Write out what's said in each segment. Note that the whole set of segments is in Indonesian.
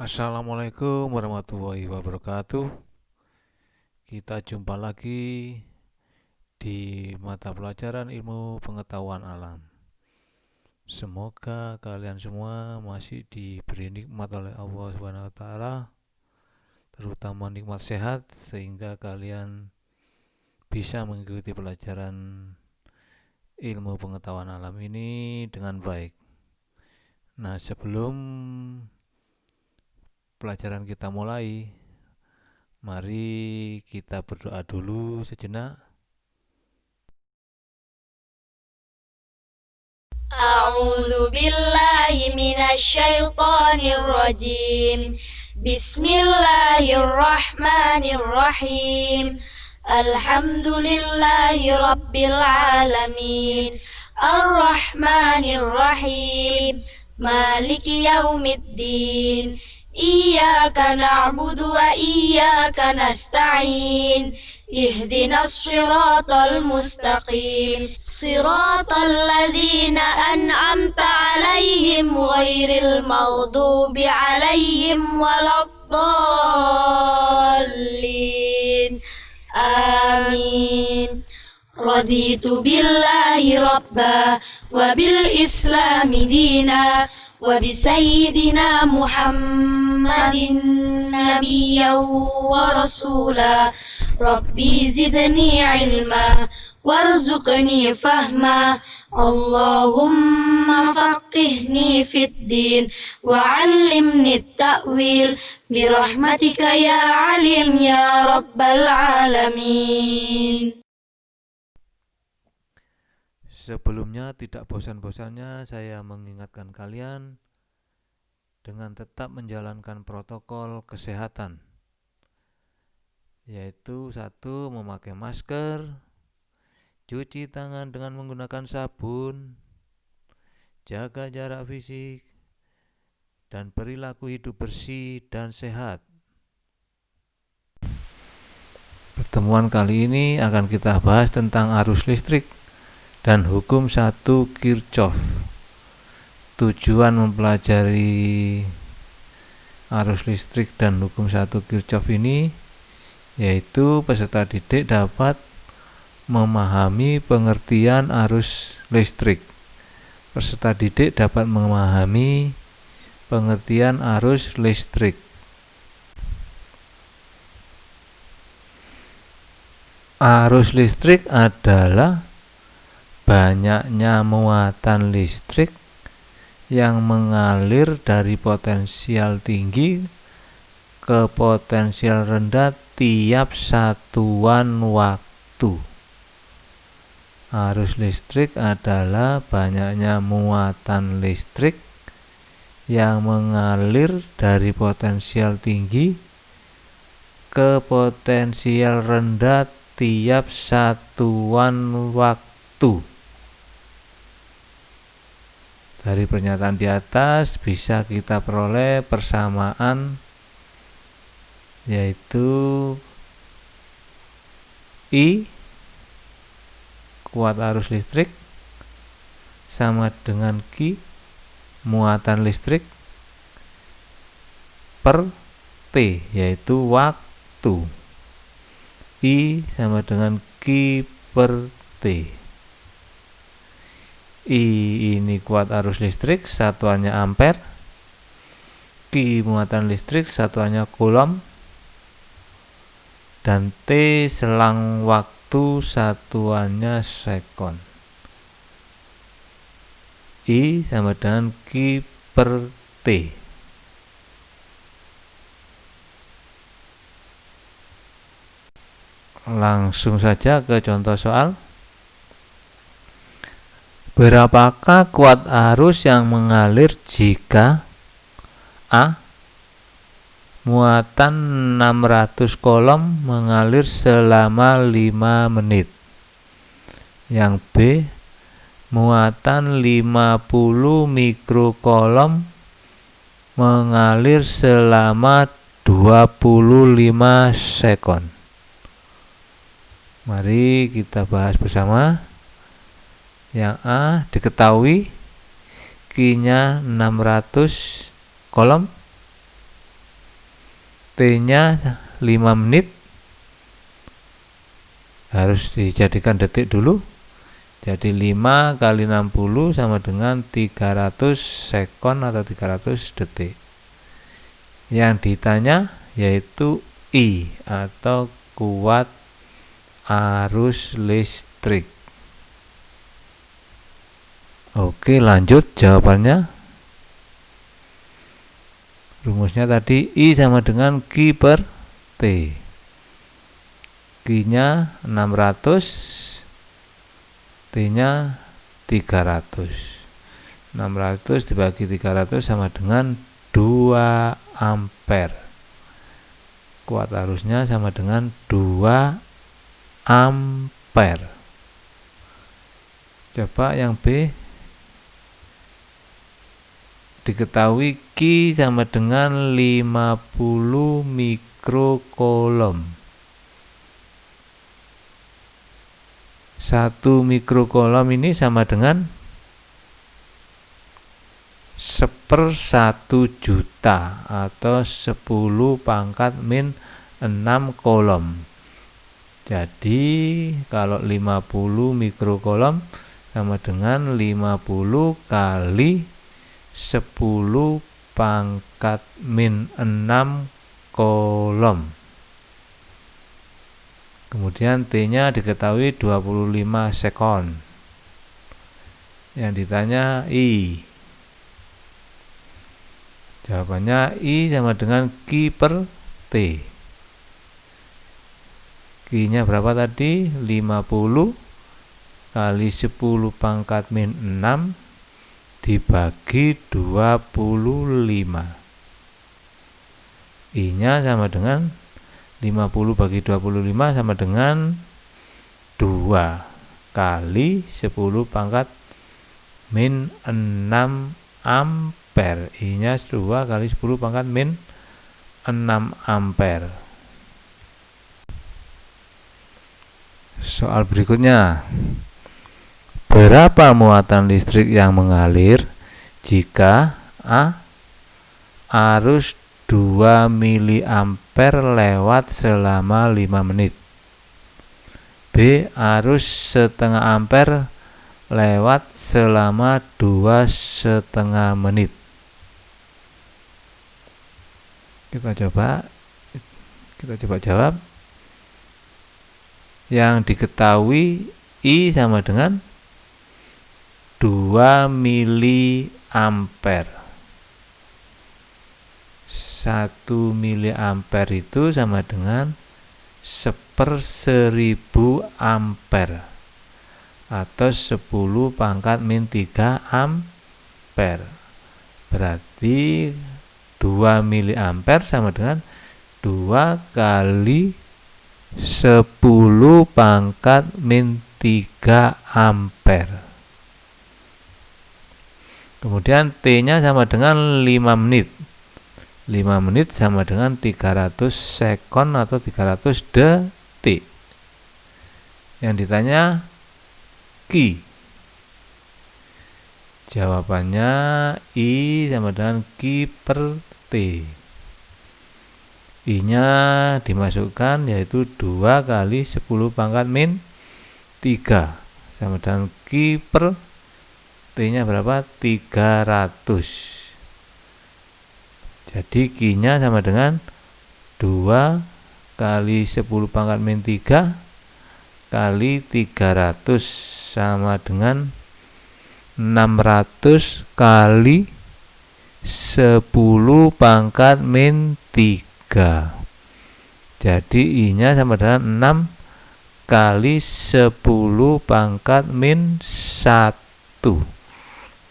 Assalamualaikum warahmatullahi wabarakatuh. Kita jumpa lagi di mata pelajaran ilmu pengetahuan alam. Semoga kalian semua masih diberi nikmat oleh Allah Subhanahu wa taala, terutama nikmat sehat sehingga kalian bisa mengikuti pelajaran ilmu pengetahuan alam ini dengan baik. Nah, sebelum pelajaran kita mulai, mari kita berdoa dulu sejenak. A'udzu billahi minasyaitonir rajim. Bismillahirrahmanirrahim. Alhamdulillahi rabbil alamin. Ar-Rahmanir Rahim. Maliki yaumiddin. Iyyaka na'budu wa iyyaka nasta'in. اهدنا الصراط المستقيم صراط الذين أنعمت عليهم غير المغضوب عليهم ولا الضالين آمين رضيت بالله ربا وبالإسلام دينا وبسيدنا محمد نبيا ورسولا ربي زدني علما وارزقني فهما اللهم فقهني في الدين وعلمني التأويل برحمتك يا عليم يا رب العالمين. Sebelumnya tidak bosan-bosannya saya mengingatkan kalian dengan tetap menjalankan protokol kesehatan, yaitu 1. Memakai masker, cuci tangan dengan menggunakan sabun, jaga jarak fisik, dan perilaku hidup bersih dan sehat. Pertemuan kali ini akan kita bahas tentang arus listrik dan hukum 1 Kirchhoff. Tujuan mempelajari arus listrik dan hukum 1 Kirchhoff ini yaitu peserta didik dapat memahami pengertian arus listrik. Peserta didik dapat memahami pengertian arus listrik. Arus listrik adalah banyaknya muatan listrik yang mengalir dari potensial tinggi ke potensial rendah tiap satuan waktu. Arus listrik adalah banyaknya muatan listrik yang mengalir dari potensial tinggi ke potensial rendah tiap satuan waktu. Dari pernyataan di atas bisa kita peroleh persamaan, yaitu I kuat arus listrik sama dengan Q muatan listrik per T, yaitu waktu. I sama dengan Q per T. I ini kuat arus listrik, satuannya ampere. Q muatan listrik, satuannya coulomb. Dan T selang waktu, satuannya sekon. I sama dengan Q per T. Langsung saja ke contoh soal. Berapakah kuat arus yang mengalir jika A. Muatan 600 coulomb mengalir selama 5 menit. Yang B. Muatan 50 mikrocoulomb mengalir selama 25 sekon. Mari kita bahas bersama. Yang A diketahui Q-nya 600 coulomb, T-nya 5 menit, harus dijadikan detik dulu. Jadi 5 kali 60 sama dengan 300 sekon atau 300 detik. Yang ditanya yaitu I atau kuat arus listrik. Oke, lanjut jawabannya. Rumusnya tadi I sama dengan Q per T. Q-nya 600, T-nya 300. 600 dibagi 300 sama dengan 2 ampere. Kuat arusnya sama dengan 2 ampere. Coba yang B. Diketahui Q sama dengan 50 mikrocoulomb. 1 mikrocoulomb ini sama dengan 1/1 juta atau 10 pangkat min 6 coulomb. Jadi kalau 50 mikrocoulomb sama dengan 50 kali 10 pangkat min 6 coulomb. Kemudian T-nya diketahui 25 sekon. Yang ditanya I. Jawabannya I sama dengan Q per T. Q-nya berapa tadi? 50 kali 10 pangkat min 6 dibagi 25. I-nya sama dengan 50 bagi 25 sama dengan 2 kali 10 pangkat min 6 ampere. I-nya 2 kali 10 pangkat min 6 ampere. Soal berikutnya. Berapa muatan listrik yang mengalir jika A. Arus 2 miliampere lewat selama 5 menit. B. Arus setengah ampere lewat selama 2,5 menit. Kita coba jawab. Yang diketahui I sama dengan 2 miliampere. 1 miliampere itu sama dengan 1/1000 ampere atau 10 pangkat min 3 ampere. Berarti 2 miliampere sama dengan 2 kali 10 pangkat min 3 ampere. Kemudian T-nya sama dengan 5 menit. 5 menit sama dengan 300 sekon atau 300 detik. Yang ditanya Q. Jawabannya I sama dengan Q per T. I-nya dimasukkan yaitu 2 kali 10 pangkat min 3 sama dengan Q per T-nya berapa? 300. Jadi Q-nya sama dengan 2 kali 10 pangkat min 3 kali 300 sama dengan 600 kali 10 pangkat min 3. Jadi I-nya sama dengan 6 kali 10 pangkat min 1.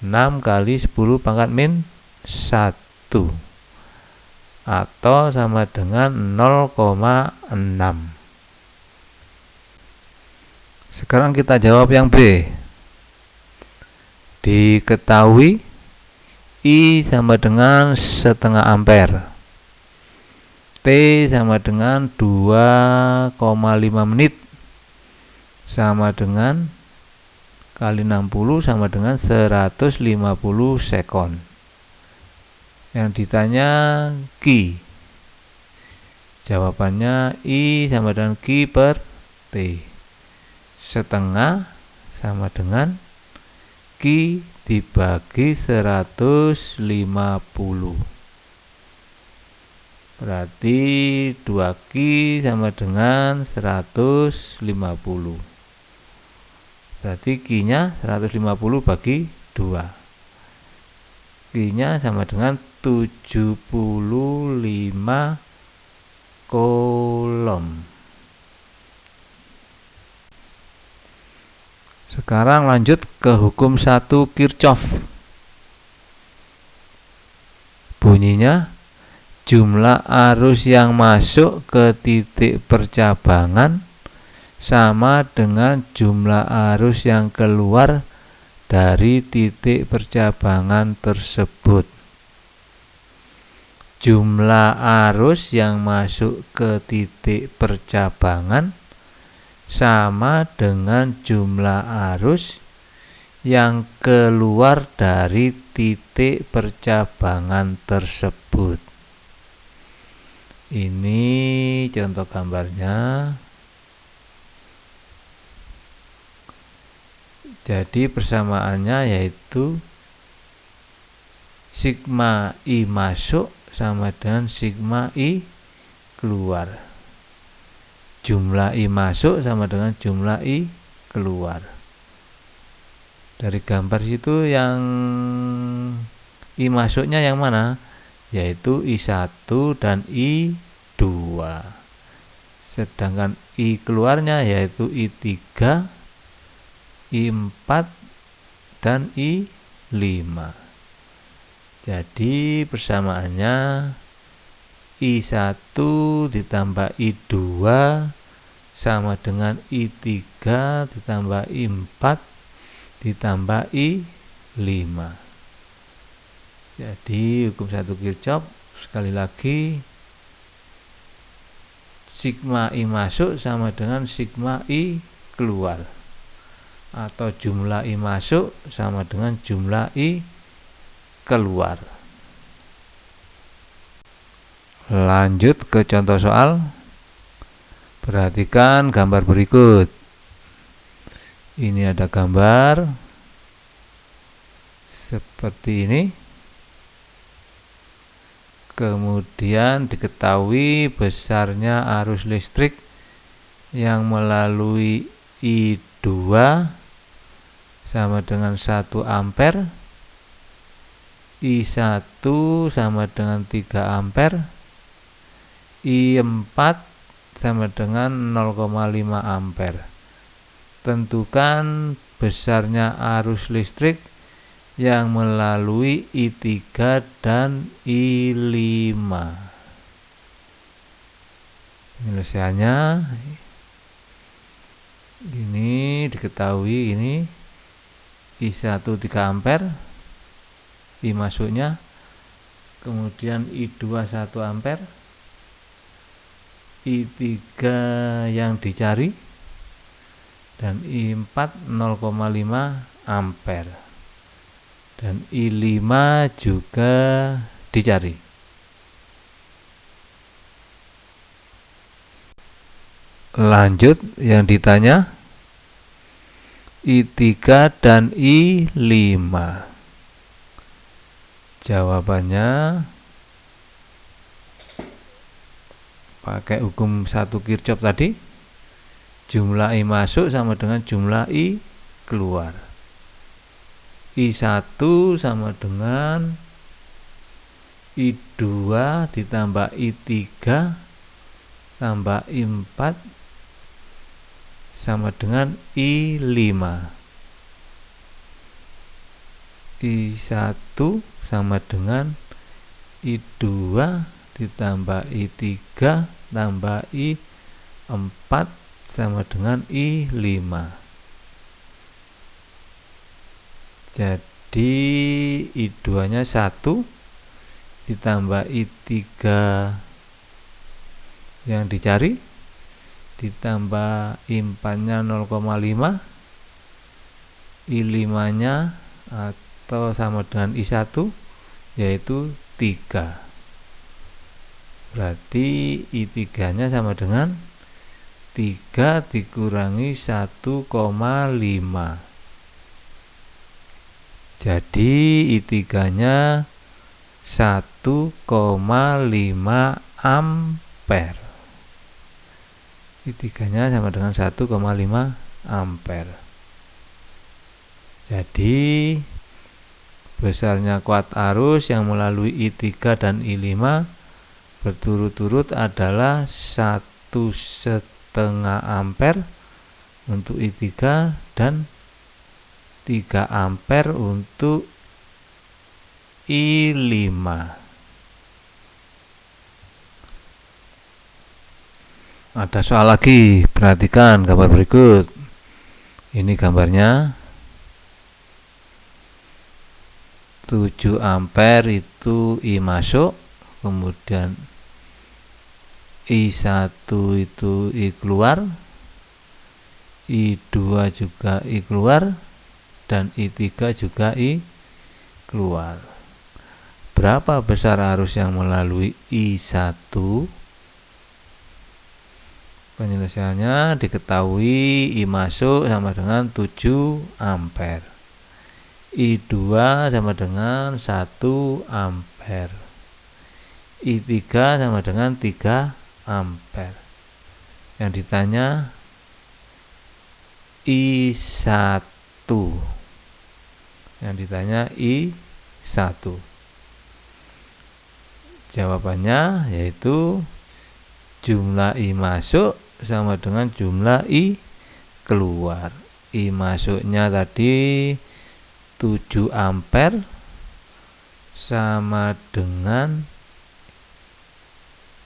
6 kali 10 pangkat min 1. Atau sama dengan 0,6. Sekarang kita jawab yang B. Diketahui I sama dengan setengah ampere. T sama dengan 2,5 menit sama dengan kali 60 sama dengan 150 sekon. Yang ditanya Q. Jawabannya I sama dengan Q per T. Setengah sama dengan Q dibagi 150. Berarti 2Q sama dengan 150. Berarti Q-nya 150 bagi 2. Q-nya sama dengan 75 kolom. Sekarang lanjut ke hukum 1 Kirchhoff. Bunyinya, jumlah arus yang masuk ke titik percabangan sama dengan jumlah arus yang keluar dari titik percabangan tersebut. Jumlah arus yang masuk ke titik percabangan sama dengan jumlah arus yang keluar dari titik percabangan tersebut. Ini contoh gambarnya. Jadi persamaannya yaitu sigma I masuk sama dengan sigma I keluar. Jumlah I masuk sama dengan jumlah I keluar. Dari gambar situ yang I masuknya yang mana? Yaitu I1 dan I2. Sedangkan I keluarnya yaitu I3, I4 dan I5. Jadi persamaannya I1 ditambah I2 sama dengan I3 ditambah I4 ditambah I5. Jadi hukum 1 Kirchhoff sekali lagi, sigma I masuk sama dengan sigma I keluar, atau jumlah I masuk sama dengan jumlah I keluar. Lanjut ke contoh soal. Perhatikan gambar berikut. Ini ada gambar seperti ini. Kemudian diketahui besarnya arus listrik yang melalui I2 sama dengan 1 ampere, I1 sama dengan 3 ampere, I4 sama dengan 0,5 ampere. Tentukan besarnya arus listrik yang melalui I3 dan I5. Penyelesaiannya ini diketahui, ini I1 3 ampere I masuknya, kemudian I2 1 ampere, I3 yang dicari, dan I4 0,5 ampere, dan I5 juga dicari. Lanjut yang ditanya I3 dan I5. Jawabannya pakai hukum 1 Kirchhoff tadi. Jumlah I masuk sama dengan jumlah I keluar. I1 sama dengan I2 ditambah I3 tambah I4 sama dengan I5. I1 sama dengan I2 ditambah I3 tambah I4 sama dengan I5. Jadi I2 nya 1 ditambah I3 yang dicari ditambah I4 nya 0,5, I5 nya atau sama dengan I1 yaitu 3. Berarti I3 nya sama dengan 3 dikurangi 1,5. Jadi I3 nya 1,5 ampere. I3 nya sama dengan 1,5 ampere. Jadi besarnya kuat arus yang melalui I3 dan I5 berturut-turut adalah 1,5 ampere untuk I3 dan 3 ampere untuk I5. Ada soal lagi, perhatikan gambar berikut. Ini gambarnya 7 ampere itu I masuk, kemudian I1 itu I keluar, I2 juga I keluar, dan I3 juga I keluar. Berapa besar arus yang melalui I1? Penyelesaiannya diketahui I masuk sama dengan 7 ampere. I2 sama dengan 1 ampere. I3 sama dengan 3 ampere. Yang ditanya I1. Yang ditanya I1. Jawabannya yaitu jumlah I masuk sama dengan jumlah I keluar. I masuknya tadi 7 ampere sama dengan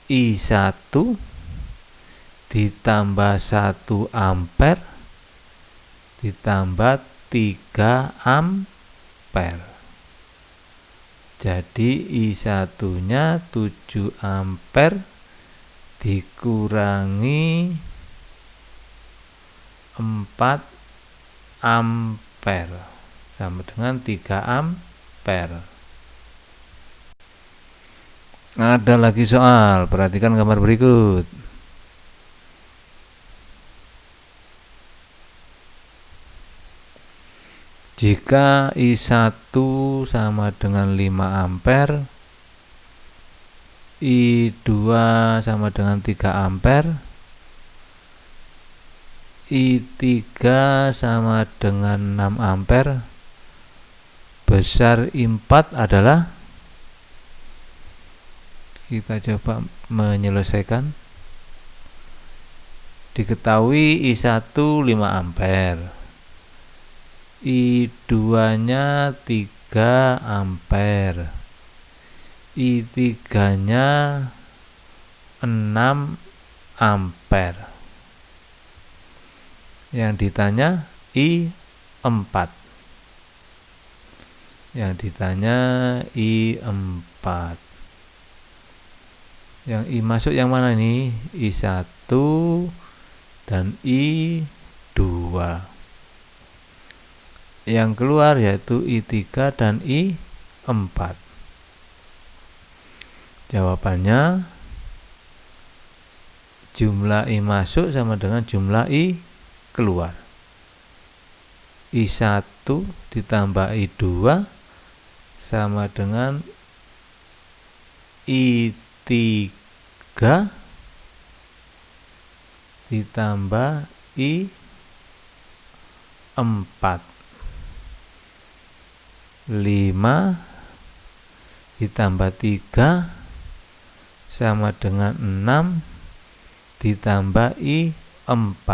I1 ditambah 1 ampere ditambah 3 ampere. Jadi I1 nya 7 ampere dikurangi 4 ampere sama dengan 3 ampere. Ada lagi soal, perhatikan gambar berikut. Jika I1 sama dengan 5 ampere, I2 sama dengan 3 ampere, I3 sama dengan 6 ampere, besar I4 adalah, kita coba menyelesaikan. Diketahui I1 5 ampere, I2 nya 3 ampere, I3 nya 6 ampere. Yang ditanya I4. Yang ditanya I4. Yang I masuk yang mana ini? I1 dan I2. Yang keluar yaitu I3 dan I4. Jawabannya jumlah I masuk sama dengan jumlah I keluar. I1 ditambah I2 sama dengan I3 ditambah I4. 5 ditambah 3 sama dengan 6 ditambah I4.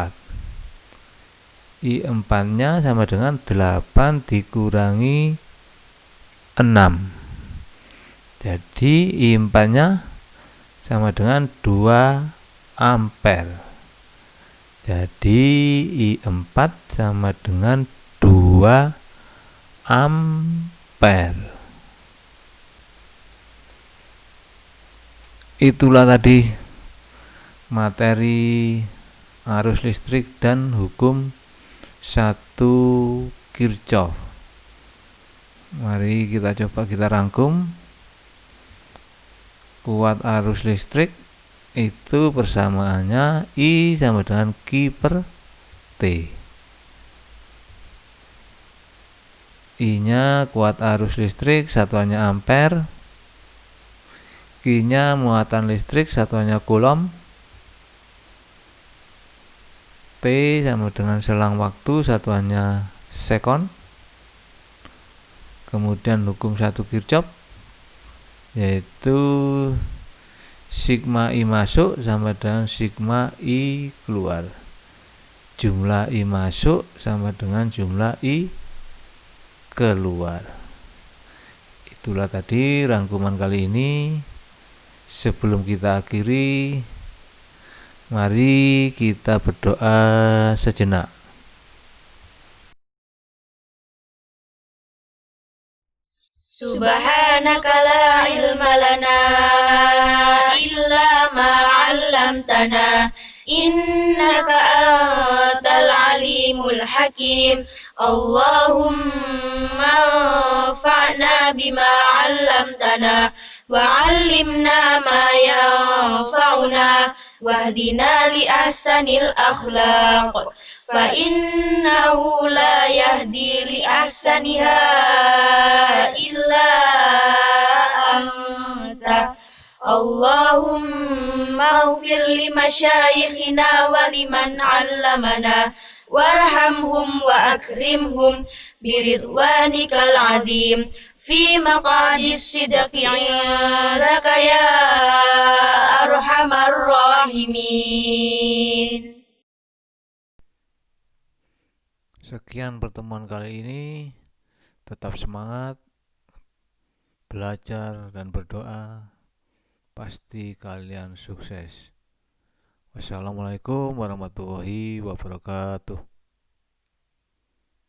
I4 nya sama dengan 8 dikurangi 6. Jadi I4 nya sama dengan 2 ampere. Jadi I4 sama dengan 2 ampere. Itulah tadi materi arus listrik dan hukum 1 Kirchhoff. Mari kita coba kita rangkum. kuat arus listrik itu persamaannya I sama dengan Q per T. I nya kuat arus listrik, satuannya ampere. Q nya muatan listrik, satuannya coulomb. T sama dengan selang waktu, satuannya second. Kemudian hukum 1 Kirchhoff, yaitu sigma I masuk sama dengan sigma I keluar. Jumlah I masuk sama dengan jumlah I keluar. Itulah tadi rangkuman kali ini. Sebelum kita akhiri, mari kita berdoa sejenak. Subhanaka la ilma lana illa ma 'allamtana innaka antal alimul hakim. Allahumma anfa'na bima 'allamtana wa 'allimna ma yanfa'una wahdina li ahsanil akhlaq fa innahu la yahdi li ahsaniha illa anta. Allahumma ighfir li masyayikhina wa liman 'allamana warhamhum wa akrimhum biridwanikal 'azim fi maqadis sidqi 'indaka ya arhamar rahimin. Sekian pertemuan kali ini. Tetap semangat, belajar dan berdoa. Pasti kalian sukses. Wassalamualaikum warahmatullahi wabarakatuh.